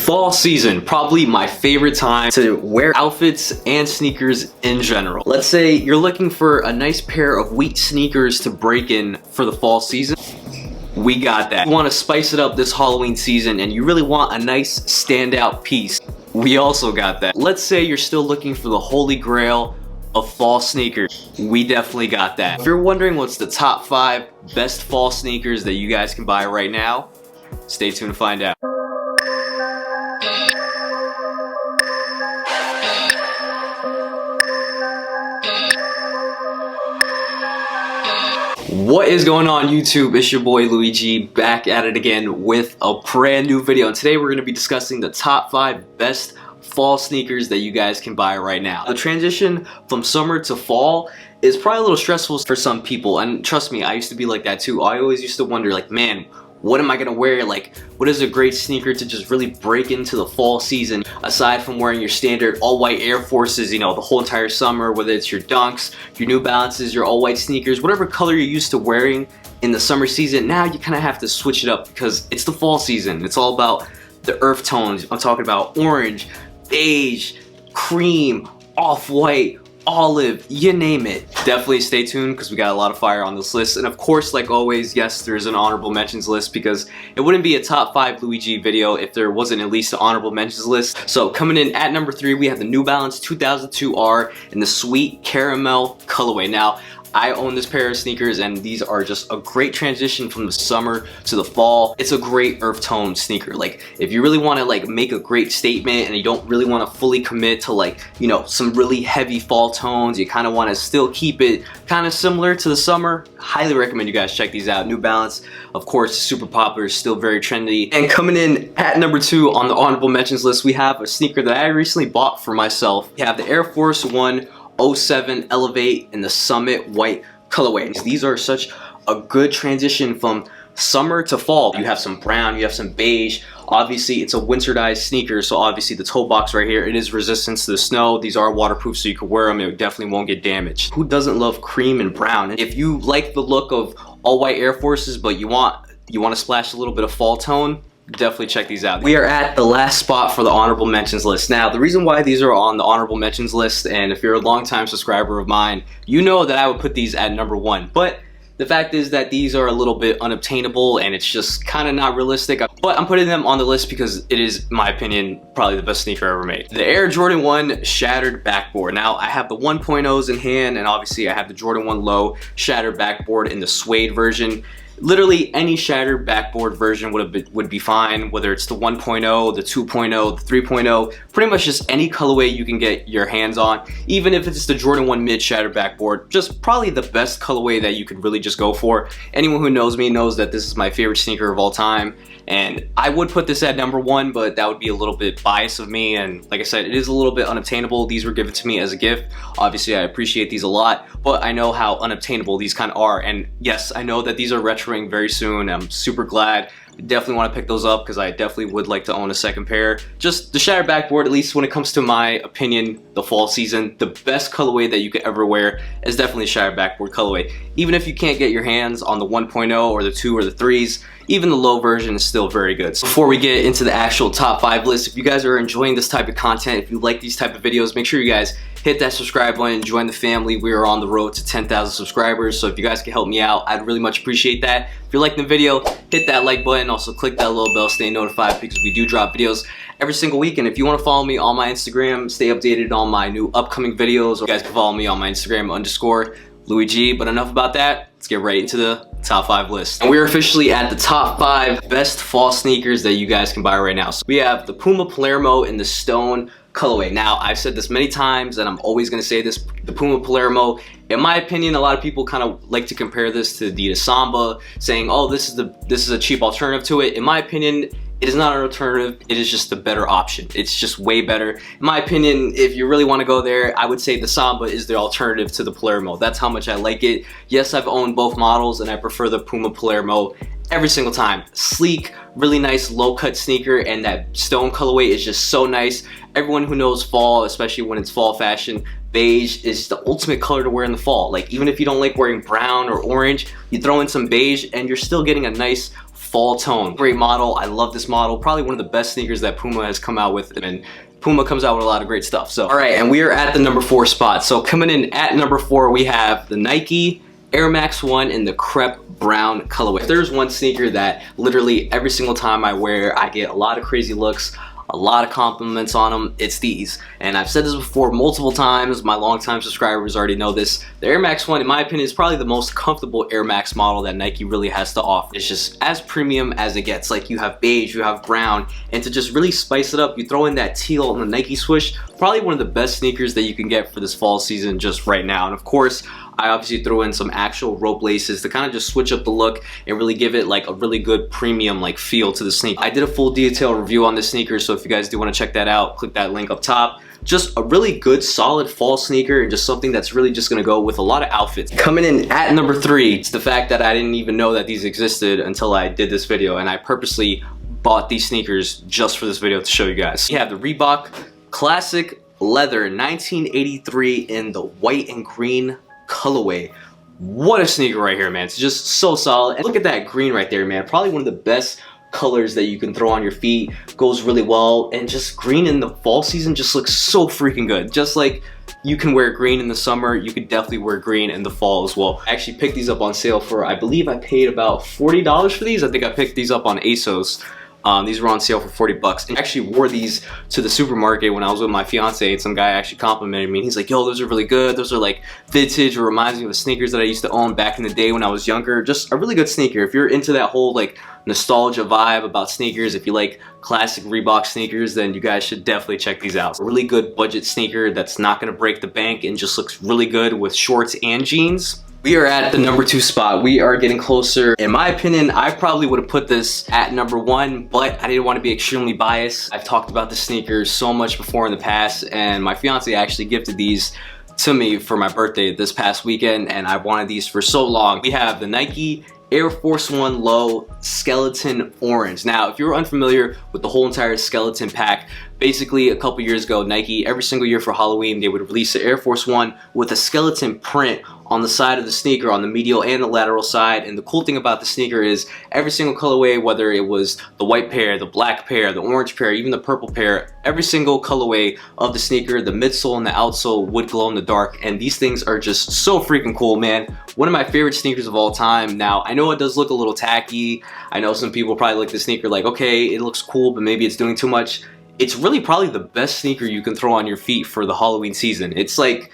Fall season, probably my favorite time to wear outfits and sneakers in general. Let's say you're looking for a nice pair of wheat sneakers to break in for the fall season. We got that. You want to spice it up this Halloween season and you really want a nice standout piece. We also got that. Let's say you're still looking for the holy grail of fall sneakers. We definitely got that. If you're wondering what's the top 5 best fall sneakers that you guys can buy right now, stay tuned to find out. What is going on YouTube? It's your boy Luigi back at it again with a brand new video, and today we're going to be discussing the top 5 best fall sneakers that you guys can buy right now. The transition from summer to fall is probably a little stressful for some people, and trust me, I used to be like that too. I always used to wonder, like, man, what am I gonna wear? Like, what is a great sneaker to just really break into the fall season, aside from wearing your standard all-white Air Forces, you know, the whole entire summer, whether it's your Dunks, your New Balances, your all-white sneakers, whatever color you're used to wearing in the summer season. Now you kind of have to switch it up because it's the fall season. It's all about the earth tones. I'm talking about orange, beige, cream, off-white, olive, you name it. Definitely stay tuned because we got a lot of fire on this list. And of course, like always, yes, there's an honorable mentions list because it wouldn't be a top 5 Luigi video if there wasn't at least an honorable mentions list. So coming in at number 3, we have the New Balance 2002R in the sweet caramel colorway. Now, I own this pair of sneakers and these are just a great transition from the summer to the fall. It's a great earth tone sneaker. Like, if you really want to like make a great statement and you don't really want to fully commit to, like, you know, some really heavy fall tones, you kind of want to still keep it kind of similar to the summer, highly recommend you guys check these out. New Balance, of course, super popular, still very trendy. And coming in at number 2 on the honorable mentions list, we have a sneaker that I recently bought for myself. We have the Air Force One 07 Elevate in the Summit white colorway. These are such a good transition from summer to fall. You have some brown, you have some beige. Obviously, it's a winterized sneaker, so obviously the toe box right here, it is resistant to the snow. These are waterproof, so you can wear them. It definitely won't get damaged. Who doesn't love cream and brown? And if you like the look of all white Air Forces, but you want to splash a little bit of fall tone, definitely check these out. We are at the last spot for the honorable mentions list. Now, the reason why these are on the honorable mentions list, and if you're a longtime subscriber of mine, you know that I would put these at number 1. But the fact is that these are a little bit unobtainable and it's just kind of not realistic. But I'm putting them on the list because it is, in my opinion, probably the best sneaker ever made. The Air Jordan 1 Shattered Backboard. Now, I have the 1.0s in hand, and obviously I have the Jordan 1 Low Shattered Backboard in the suede version. Literally any shattered backboard version would be fine, whether it's the 1.0, the 2.0, the 3.0, pretty much just any colorway you can get your hands on. Even if it's the Jordan 1 mid shattered backboard, just probably the best colorway that you could really just go for. Anyone who knows me knows that this is my favorite sneaker of all time, and I would put this at number 1, but that would be a little bit biased of me, and like I said, it is a little bit unobtainable. These were given to me as a gift. Obviously, I appreciate these a lot, but I know how unobtainable these kind of are, and yes, I know that these are retroing very soon. I'm super glad. I definitely want to pick those up because I definitely would like to own a second pair. Just the shattered backboard, at least when it comes to my opinion, the fall season, the best colorway that you could ever wear is definitely shattered backboard colorway. Even if you can't get your hands on the 1.0 or the 2 or the 3s, even the low version is still very good. So before we get into the actual top 5 list, if you guys are enjoying this type of content, if you like these type of videos, make sure you guys hit that subscribe button, join the family. We are on the road to 10,000 subscribers, so if you guys can help me out, I'd really much appreciate that. If you're liking the video, hit that like button. Also click that little bell, stay notified because we do drop videos every single week. And if you want to follow me on my Instagram, stay updated on my new upcoming videos, you guys can follow me on my Instagram _Luigi. But enough about that, let's get right into the top 5 list. And we're officially at the top 5 best fall sneakers that you guys can buy right now. So we have the Puma Palermo in the stone colorway. Now, I've said this many times and I'm always going to say this, the Puma Palermo, in my opinion, a lot of people kind of like to compare this to Adidas Samba, saying, oh, this is a cheap alternative to it. In my opinion, it is not an alternative, it is just a better option. It's just way better. In my opinion, if you really want to go there, I would say the Samba is the alternative to the Palermo. That's how much I like it. Yes, I've owned both models and I prefer the Puma Palermo every single time. Sleek, really nice low cut sneaker, and that stone colorway is just so nice. Everyone who knows fall, especially when it's fall fashion, beige is the ultimate color to wear in the fall. Like, even if you don't like wearing brown or orange, you throw in some beige and you're still getting a nice fall tone. Great model. I love this model. Probably one of the best sneakers that Puma has come out with, and Puma comes out with a lot of great stuff. So, all right, and we are at the number 4 spot. So coming in at number 4, we have the Nike Air Max 1 in the Crepe brown colorway. If there's one sneaker that literally every single time I wear, I get a lot of crazy looks, a lot of compliments on them, it's these. And I've said this before multiple times, my longtime subscribers already know this. The Air Max 1, in my opinion, is probably the most comfortable Air Max model that Nike really has to offer. It's just as premium as it gets. Like, you have beige, you have brown, and to just really spice it up, you throw in that teal on the Nike swoosh. Probably one of the best sneakers that you can get for this fall season just right now. And of course, I obviously throw in some actual rope laces to kind of just switch up the look and really give it like a really good premium like feel to the sneaker. I did a full detailed review on this sneaker, so if you guys do want to check that out, click that link up top. Just a really good solid fall sneaker, and just something that's really just gonna go with a lot of outfits. Coming in at number 3, it's the fact that I didn't even know that these existed until I did this video, and I purposely bought these sneakers just for this video to show you guys. We have the Reebok Classic Leather 1983 in the white and green colorway. What a sneaker right here, man. It's just so solid. And look at that green right there, man. Probably one of the best colors that you can throw on your feet. Goes really well, and just green in the fall season just looks so freaking good. Just like you can wear green in the summer, you could definitely wear green in the fall as well. I actually picked these up on sale for, I believe I paid about $40 for these. I think I picked these up on ASOS. These were on sale for 40 bucks. And I actually wore these to the supermarket when I was with my fiance, and some guy actually complimented me. He's like, yo, those are really good. Those are like vintage. It reminds me of the sneakers that I used to own back in the day when I was younger. Just a really good sneaker. If you're into that whole like nostalgia vibe about sneakers, if you like classic Reebok sneakers, then you guys should definitely check these out. A really good budget sneaker that's not gonna break the bank and just looks really good with shorts and jeans. We are at the number 2 spot. We are getting closer. In my opinion, I probably would have put this at number 1, but I didn't want to be extremely biased. I've talked about the sneakers so much before in the past, and my fiance actually gifted these to me for my birthday this past weekend, and I've wanted these for so long. We have the Nike Air Force 1 Low Skeleton Orange. Now, if you're unfamiliar with the whole entire skeleton pack, basically a couple years ago, Nike, every single year for Halloween, they would release the Air Force 1 with a skeleton print on the side of the sneaker, on the medial and the lateral side. And the cool thing about the sneaker is every single colorway, whether it was the white pair, the black pair, the orange pair, even the purple pair, every single colorway of the sneaker, the midsole and the outsole would glow in the dark. And these things are just so freaking cool, man. One of my favorite sneakers of all time. Now, I know it does look a little tacky. I know some people probably look at the sneaker like, okay, it looks cool, but maybe it's doing too much. It's really probably the best sneaker you can throw on your feet for the Halloween season. It's like,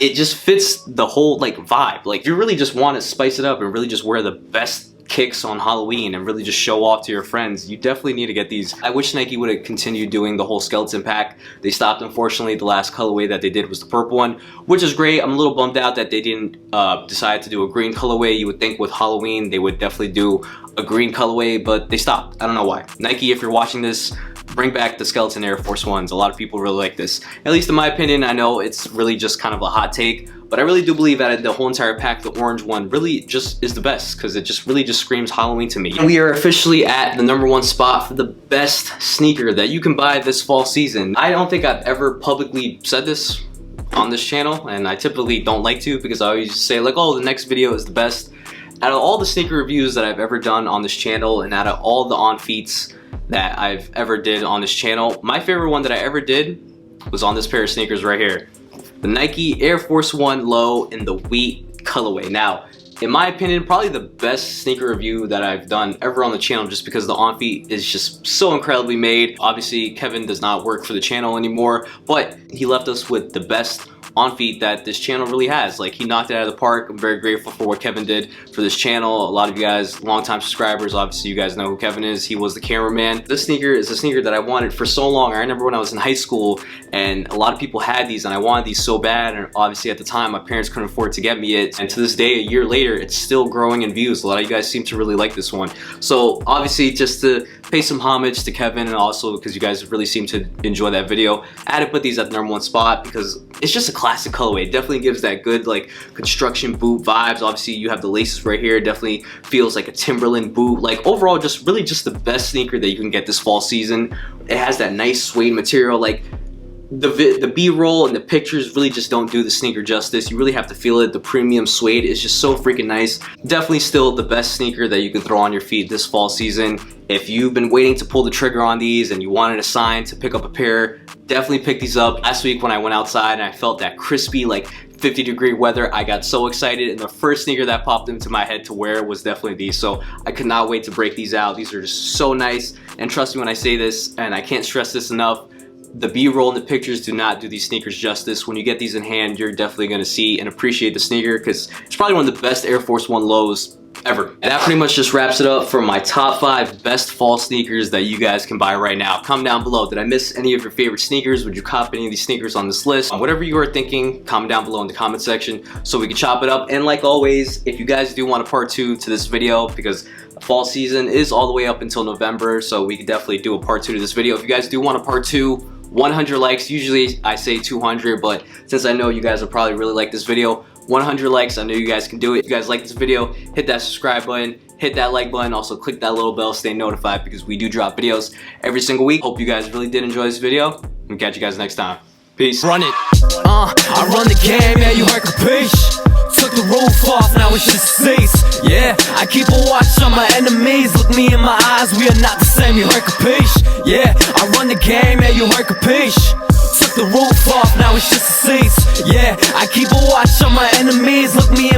it just fits the whole like vibe. Like, you really just want to spice it up and really just wear the best kicks on Halloween and really just show off to your friends, you definitely need to get these. I wish Nike would have continued doing the whole skeleton pack. They stopped, unfortunately. The last colorway that they did was the purple one, which is great. I'm a little bummed out that they didn't decide to do a green colorway. You would think with Halloween they would definitely do a green colorway, but they stopped. I don't know why. Nike, if you're watching this, bring back the skeleton Air Force 1s. A lot of people really like this. At least in my opinion. I know it's really just kind of a hot take, but I really do believe that the whole entire pack, the orange one, really just is the best, because it just really just screams Halloween to me. And we are officially at the number 1 spot for the best sneaker that you can buy this fall season. I don't think I've ever publicly said this on this channel, and I typically don't like to, because I always say like, oh, the next video is the best. Out of all the sneaker reviews that I've ever done on this channel, and out of all the on-feets that I've ever did on this channel, my favorite one that I ever did was on this pair of sneakers right here. The Nike Air Force 1 Low in the wheat colorway. Now, in my opinion, probably the best sneaker review that I've done ever on the channel, just because the on-feet is just so incredibly made. Obviously, Kevin does not work for the channel anymore, but he left us with the best on-feet that this channel really has. Like, he knocked it out of the park. I'm very grateful for what Kevin did for this channel. A lot of you guys, longtime subscribers, obviously you guys know who Kevin is. He was the cameraman. This sneaker is a sneaker that I wanted for so long. I remember when I was in high school and a lot of people had these, and I wanted these so bad, and obviously at the time my parents couldn't afford to get me it, and to this day, a year later, it's still growing in views. A lot of you guys seem to really like this one. So obviously, just to pay some homage to Kevin, and also because you guys really seem to enjoy that video, I had to put these at the number 1 spot because it's just a classic colorway. It definitely gives that good like construction boot vibes. Obviously you have the laces right here. It definitely feels like a Timberland boot. Like, overall, just really just the best sneaker that you can get this fall season. It has that nice suede material. Like, the B-roll and the pictures really just don't do the sneaker justice. You really have to feel it. The premium suede is just so freaking nice. Definitely still the best sneaker that you can throw on your feet this fall season. If you've been waiting to pull the trigger on these and you wanted a sign to pick up a pair, definitely pick these up. Last week when I went outside and I felt that crispy, like 50-degree weather, I got so excited, and the first sneaker that popped into my head to wear was definitely these. So I could not wait to break these out. These are just so nice, and trust me when I say this, and I can't stress this enough, the B-roll and the pictures do not do these sneakers justice. When you get these in hand, you're definitely going to see and appreciate the sneaker, because it's probably one of the best Air Force One lows ever. And that pretty much just wraps it up for my top 5 best fall sneakers that you guys can buy right now. Comment down below, did I miss any of your favorite sneakers? Would you cop any of these sneakers on this list? Whatever you are thinking, comment down below in the comment section so we can chop it up. And like always, if you guys do want a part 2 to this video, because fall season is all the way up until November, so we could definitely do a part 2 to this video. If you guys do want a part 2, 100 likes. Usually I say 200, but since I know you guys will probably really like this video, 100 likes, I know you guys can do it. If you guys like this video, hit that subscribe button, hit that like button, also click that little bell, stay notified, because we do drop videos every single week. Hope you guys really did enjoy this video, and catch you guys next time. Peace. Run it. I run the game, yeah, you heard capiche. Took the roof off, now it's just cease. Yeah, I keep a watch on my enemies. Look me in my eyes, we are not the same, you heard capiche. Yeah, I run the game, yeah, you heard capiche. Took the roof off, now it's just a cease. Yeah, I keep a watch on my enemies. Look me